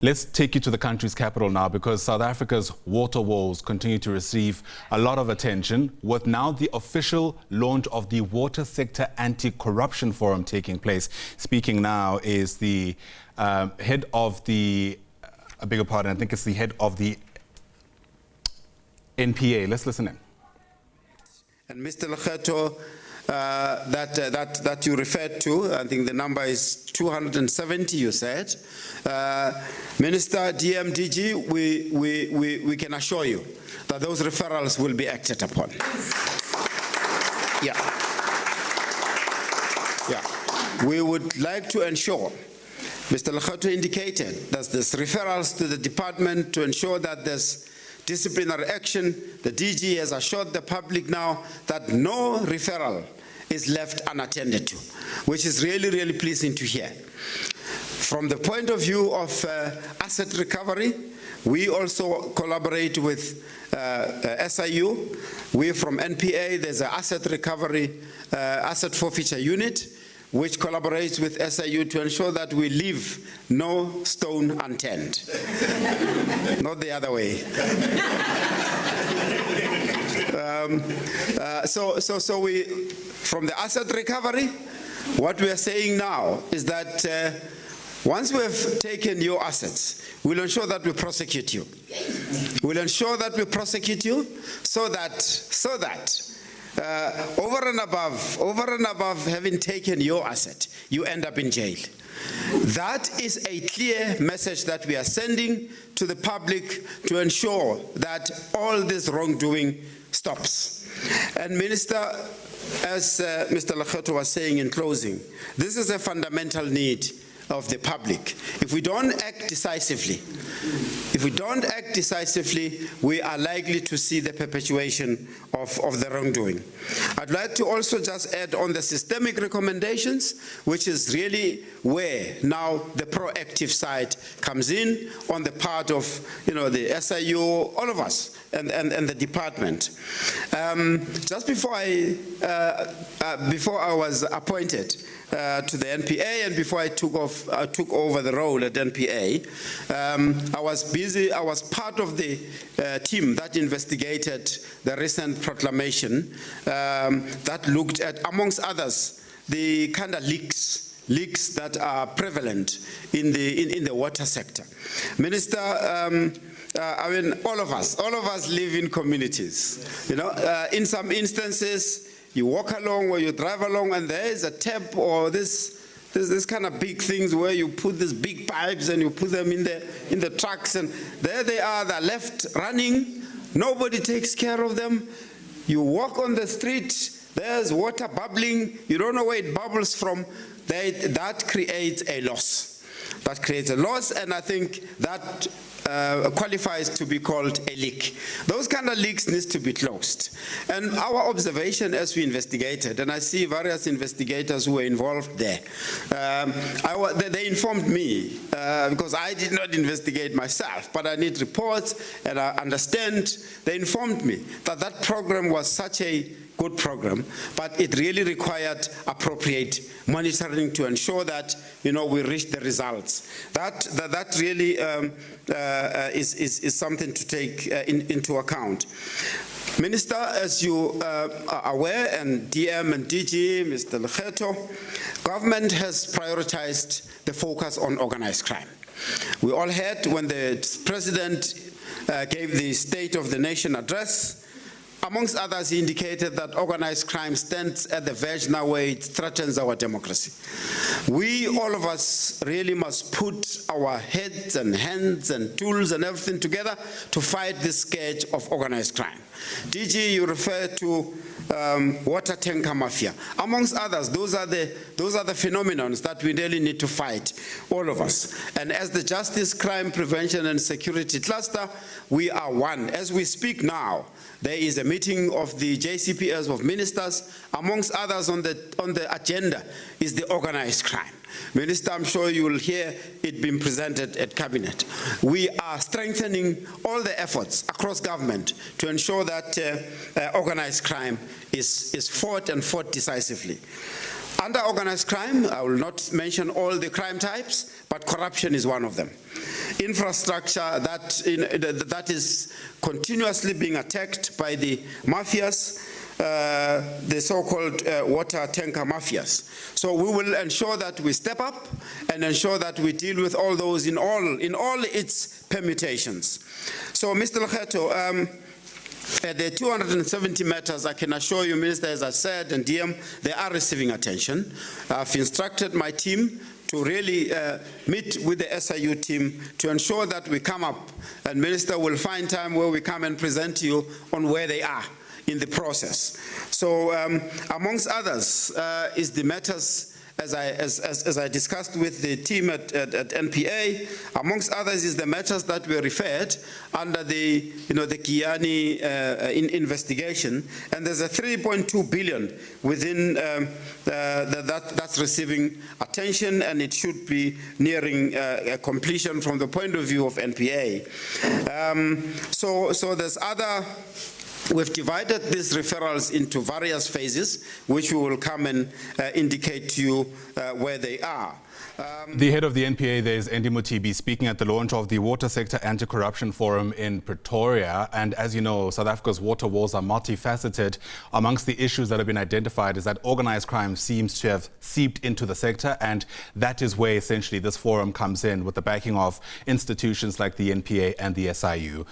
Let's take you to the country's capital now, because South Africa's water woes continue to receive a lot of attention, with now the official launch of the Water Sector Anti-Corruption Forum taking place. Speaking now is the head of the, I beg your pardon, I think it's the head of the NPA. Let's listen in. And Mr. Lekgetho, that you referred to, I think the number is 270, you said. Minister, DMDG, we can assure you that those referrals will be acted upon. Yeah. We would like to ensure, Mr. Lekgetho indicated that there's referrals to the department to ensure that there's disciplinary action. The DG has assured the public now that no referral is left unattended to, which is really, really pleasing to hear. From the point of view of asset recovery, we also collaborate with SIU. We from NPA, there's an asset recovery, asset forfeiture unit, which collaborates with SIU to ensure that we leave no stone unturned. Not the other way. So we, from the asset recovery, what we are saying now is that once we have taken your assets, we'll ensure that we prosecute you. We'll ensure that we prosecute you so that over and above having taken your asset, you end up in jail. That is a clear message that we are sending to the public to ensure that all this wrongdoing stops. And Minister, as Mr. Lekgetho was saying in closing, this is a fundamental need of the public. If we don't act decisively, we are likely to see the perpetuation of the wrongdoing. I'd like to also just add on the systemic recommendations, which is really where now the proactive side comes in on the part of the SIU, all of us, and the department. Just before I was appointed to the NPA, and before I took over the role at NPA, I was busy. I was part of the team that investigated the recent proclamation that looked at, amongst others, the kind of leaks that are prevalent in the water sector. Minister, I mean, all of us live in communities. In some instances, you walk along or you drive along and there is a tap or this kind of big things where you put these big pipes and you put them in the trucks, and there they are, they're left running. Nobody takes care of them. You walk on the street, there's water bubbling. You don't know where it bubbles from. That creates a loss. That creates a loss, and I think that qualifies to be called a leak. Those kind of leaks need to be closed. And our observation as we investigated, and I see various investigators who were involved there, they informed me, because I did not investigate myself, but I need reports and I understand, they informed me that that program was such a good program, but it really required appropriate monitoring to ensure that we reach the results. That really is something to take into account. Minister, as you are aware, and DM and DG, Mr. Lekgetho, government has prioritized the focus on organized crime. We all heard when the President gave the State of the Nation address. Amongst others, he indicated that organized crime stands at the verge now where it threatens our democracy. We, all of us, really must put our heads and hands and tools and everything together to fight this scourge of organized crime. DG, you refer to water tanker mafia. Amongst others, those are the phenomena that we really need to fight, all of us. And as the Justice, Crime Prevention and Security Cluster, we are one. As we speak now, there is a meeting of the JCPS of ministers. Amongst others on the agenda is the organized crime. Minister, I'm sure you will hear it being presented at Cabinet. We are strengthening all the efforts across government to ensure that organized crime is fought and fought decisively. Under organized crime, I will not mention all the crime types, but corruption is one of them. Infrastructure that is continuously being attacked by the mafias, the so-called water tanker mafias. So we will ensure that we step up and ensure that we deal with all those in all its permutations. So, Mr. Lekgetho, the 270 matters, I can assure you, Minister, as I said, and DM, they are receiving attention. I've instructed my team to really meet with the SIU team to ensure that we come up, and Minister will find time where we come and present to you on where they are in the process. So, amongst others, is the matters as I discussed with the team at NPA, amongst others is the matters that were referred under the Giyani investigation, and there's a 3.2 billion within that's receiving attention, and it should be nearing completion from the point of view of NPA. So there's other. We've divided these referrals into various phases, which we will come and indicate to you where they are. The head of the NPA there is Andy Mutibi, speaking at the launch of the Water Sector Anti-Corruption Forum in Pretoria. And as you know, South Africa's water wars are multifaceted. Amongst the issues that have been identified is that organized crime seems to have seeped into the sector, and that is where essentially this forum comes in, with the backing of institutions like the NPA and the SIU.